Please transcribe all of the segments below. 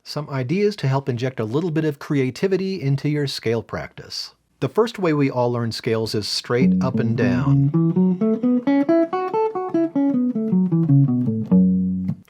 Some ideas to help inject a little bit of creativity into your scale practice. The first way we all learn scales is straight up and down.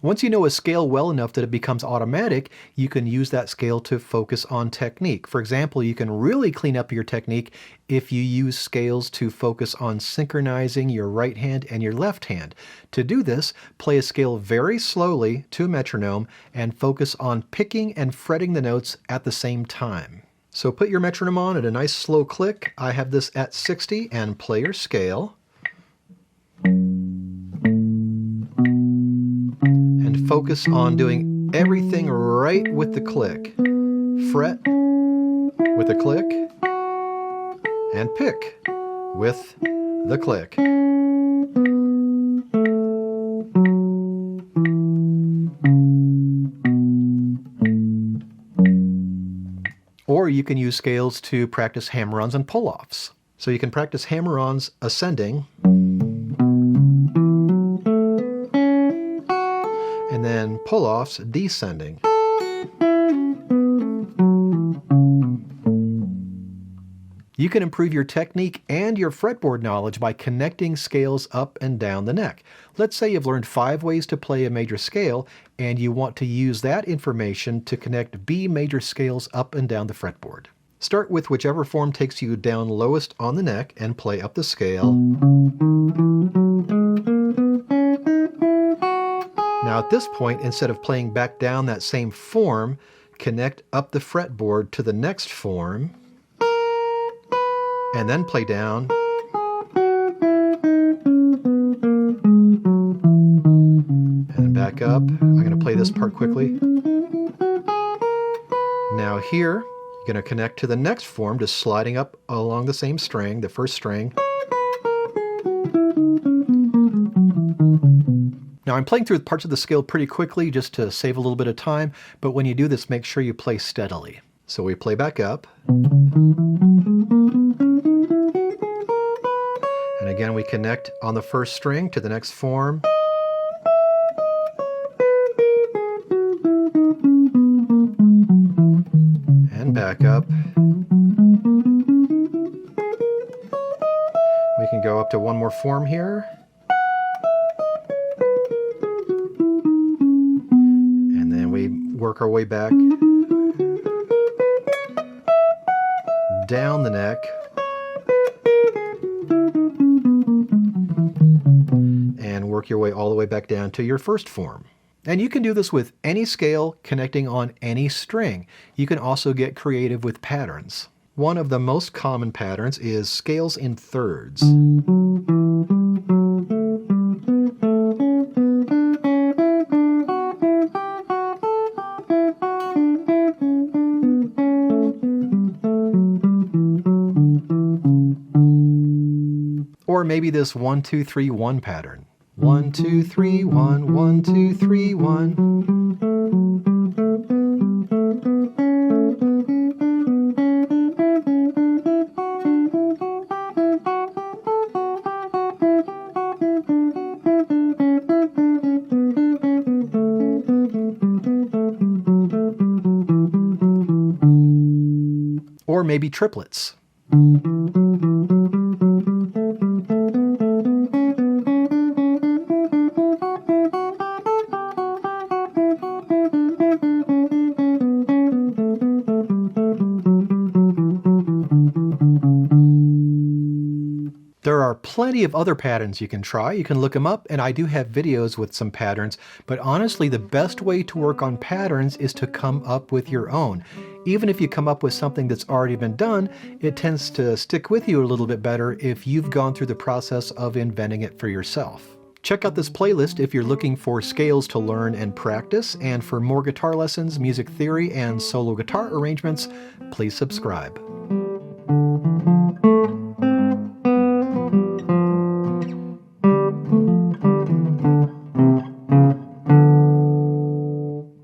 Once you know a scale well enough that it becomes automatic, you can use that scale to focus on technique. For example, you can really clean up your technique if you use scales to focus on synchronizing your right hand and your left hand. To do this, play a scale very slowly to a metronome and focus on picking and fretting the notes at the same time. So put your metronome on at a nice slow click. I have this at 60, and play your scale. And focus on doing everything right with the click. Fret with the click, and pick with the click. Or you can use scales to practice hammer-ons and pull-offs. So you can practice hammer-ons ascending, and then pull-offs descending. You can improve your technique and your fretboard knowledge by connecting scales up and down the neck. Let's say you've learned 5 ways to play a major scale, and you want to use that information to connect B major scales up and down the fretboard. Start with whichever form takes you down lowest on the neck and play up the scale. Now at this point, instead of playing back down that same form, connect up the fretboard to the next form, and then play down, and back up. I'm going to play this part quickly. Now here, you're going to connect to the next form, just sliding up along the same string, the first string. Now I'm playing through parts of the scale pretty quickly just to save a little bit of time, but when you do this, make sure you play steadily. So we play back up. And again, we connect on the first string to the next form. And back up. We can go up to one more form here. And then we work our way back down the neck. And work your way all the way back down to your first form. And you can do this with any scale connecting on any string. You can also get creative with patterns. One of the most common patterns is scales in thirds. Or maybe this 1, 2, 3, 1 pattern. 1, 2, 3, 1, 1, 2, 3, 1. Or maybe triplets. There are plenty of other patterns you can try. You can look them up, and I do have videos with some patterns, but honestly the best way to work on patterns is to come up with your own. Even if you come up with something that's already been done, it tends to stick with you a little bit better if you've gone through the process of inventing it for yourself. Check out this playlist if you're looking for scales to learn and practice, and for more guitar lessons, music theory, and solo guitar arrangements, please subscribe.